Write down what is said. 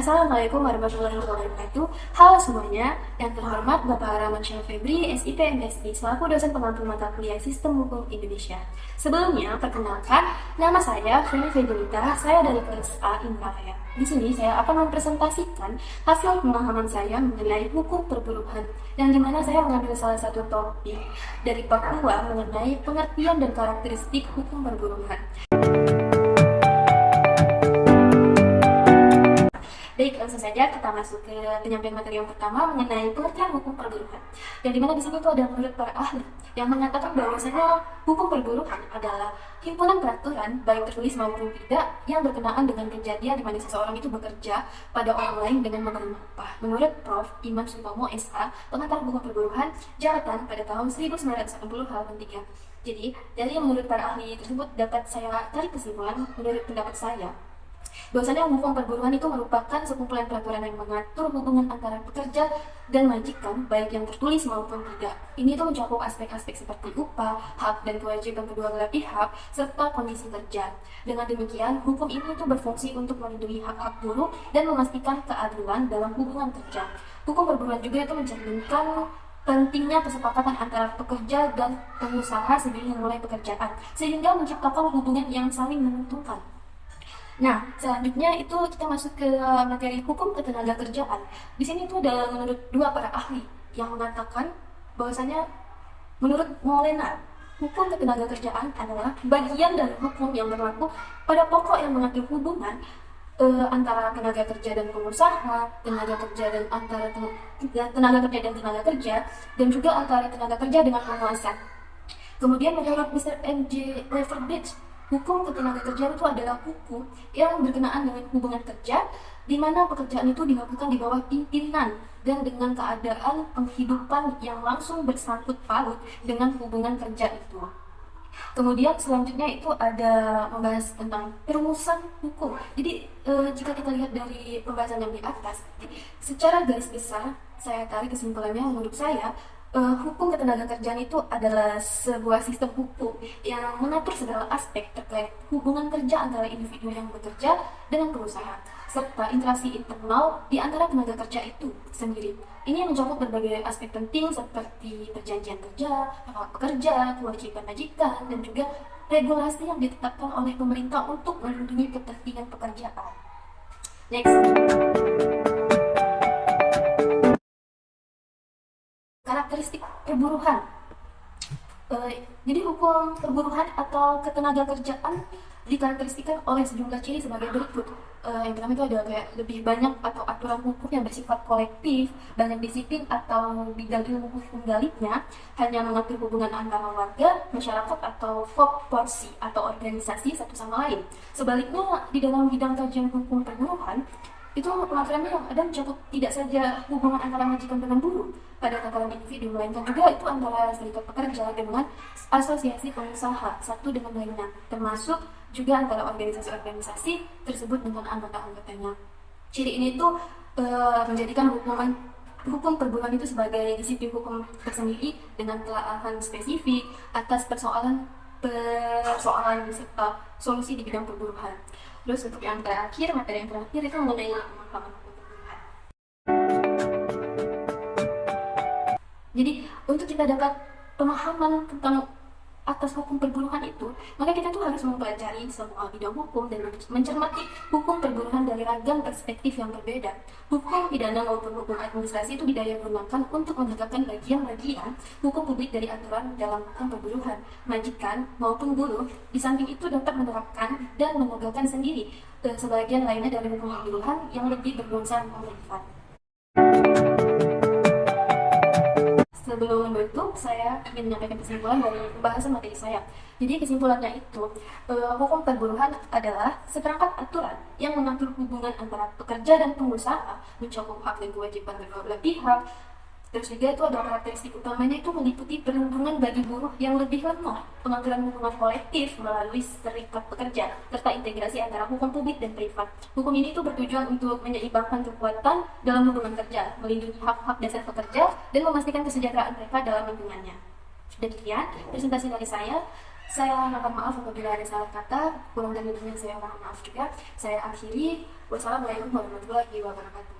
Assalamualaikum warahmatullahi wabarakatuh. Halo semuanya, yang terhormat Bapak Rahman Syah Febri, SIP MSI, selaku dosen pengampu mata kuliah Sistem Hukum Indonesia. Sebelumnya, perkenalkan, nama saya Feni Febrilita, saya dari kelas A Indralaya. Di sini saya akan mempresentasikan hasil pemahaman saya mengenai hukum perburuhan, yang dimana saya mengambil salah satu topik dari Papua mengenai pengertian dan karakteristik hukum perburuhan. Baik, langsung saja kita masuk ke penyampaian materi yang pertama mengenai pengertian hukum perburuhan. Yang dimana di sini itu ada menurut para ahli yang mengatakan bahwasanya hukum perburuhan adalah himpunan peraturan baik tertulis maupun tidak yang berkenaan dengan kejadian di mana seseorang itu bekerja pada orang lain dengan menerima upah. Menurut Prof. Iman Sutomo SH, pengantar hukum perburuhan, Jabatan pada tahun 1980 halaman 3. Jadi, dari menurut para ahli tersebut dapat saya tarik kesimpulan menurut pendapat saya bahwasanya hukum perburuhan itu merupakan sekumpulan peraturan yang mengatur hubungan antara pekerja dan majikan, baik yang tertulis maupun tidak. Ini itu mencakup aspek-aspek seperti upah, hak dan kewajiban kedua belah pihak, serta kondisi kerja. Dengan demikian, hukum ini itu berfungsi untuk melindungi hak-hak buruh dan memastikan keadilan dalam hubungan kerja. Hukum perburuhan juga itu mencerminkan pentingnya kesepakatan antara pekerja dan pengusaha sebelum memulai pekerjaan, sehingga menciptakan hubungan yang saling menguntungkan. Nah, selanjutnya itu kita masuk ke materi hukum ketenagakerjaan. Di sini itu ada menurut dua para ahli yang mengatakan bahwasanya menurut Molena, hukum ketenagakerjaan adalah bagian dari hukum yang berlaku pada pokok yang mengatur hubungan antara tenaga kerja dan pengusaha, tenaga kerja dan antara tenaga kerja dan tenaga kerja, dan juga antara tenaga kerja dengan penguasa. Kemudian menurut Mr. M.J. Leverbridge, hukum ketenagakerjaan itu adalah hukum yang berkenaan dengan hubungan kerja di mana pekerjaan itu dilakukan di bawah pimpinan dan dengan keadaan penghidupan yang langsung bersangkut paut dengan hubungan kerja itu. Kemudian selanjutnya itu ada membahas tentang perumusan hukum. Jadi jika kita lihat dari pembahasan yang di atas, secara garis besar saya tarik kesimpulannya menurut saya hukum ketenagakerjaan itu adalah sebuah sistem hukum yang mengatur segala aspek terkait hubungan kerja antara individu yang bekerja dengan perusahaan, serta interaksi internal di antara tenaga kerja itu sendiri. Ini mencakup berbagai aspek penting seperti perjanjian kerja, hak pekerja, kewajiban majikan, dan juga regulasi yang ditetapkan oleh pemerintah untuk melindungi kepentingan pekerjaan. Next. Karakteristik perburuhan. Jadi hukum perburuhan atau ketenagakerjaan dikarakteristikan oleh sejumlah ciri sebagai berikut. Yang pertama itu ada kayak lebih banyak atau aturan hukum yang bersifat kolektif, banyak disiplin atau bidang ilmu hukum galibnya hanya mengatur hubungan antara warga, masyarakat atau proporsi atau organisasi satu sama lain. Sebaliknya di dalam bidang kajian hukum perburuhan itu pengaturannya yang ada mencakup tidak saja hubungan antara majikan dengan buruh pada tataran individu, melainkan juga itu antara serikat pekerja dengan asosiasi pengusaha satu dengan lainnya, termasuk juga antara organisasi-organisasi tersebut dengan anggota-anggotanya. Ciri ini tuh menjadikan hukum perburuhan itu sebagai disiplin hukum tersendiri dengan telaahan spesifik atas persoalan serta solusi di bidang perburuhan. Terus untuk yang terakhir, materi yang terakhir itu mengenai pemahaman hukum perburuhan. Jadi untuk kita dapat pemahaman tentang atas hukum perburuhan itu, maka kita tuh harus mempelajari semua bidang hukum dan mencermati hukum perburuhan dari ragam perspektif yang berbeda. Hukum pidana maupun hukum administrasi itu didaya-gunakan untuk menegakkan bagian-bagian hukum publik dari aturan dalam hukum perburuhan. Majikan maupun buruh di samping itu dapat menerapkan dan menegakkan sendiri sebagian lainnya dari hukum perburuhan yang lebih bernuansa privat. Sebelum menutup, saya ingin menyampaikan kesimpulan dari pembahasan materi saya. Jadi kesimpulannya itu, hukum perburuhan adalah seperangkat aturan yang mengatur hubungan antara pekerja dan pengusaha, mencakup hak dan kewajiban kedua belah pihak. Terus juga itu ada karakteristik utamanya itu meliputi perlindungan bagi buruh yang lebih lemah, pengaturan hubungan kolektif melalui serikat pekerja, serta integrasi antara hukum publik dan privat. Hukum ini itu bertujuan untuk menyeimbangkan kekuatan dalam hubungan kerja, melindungi hak-hak dasar pekerja, dan memastikan kesejahteraan mereka dalam lingkungannya. Demikian presentasi dari saya. Saya mohon maaf apabila ada salah kata, kurang dan lebihnya saya mohon maaf juga. Saya akhiri. Wassalamualaikum warahmatullahi wabarakatuh.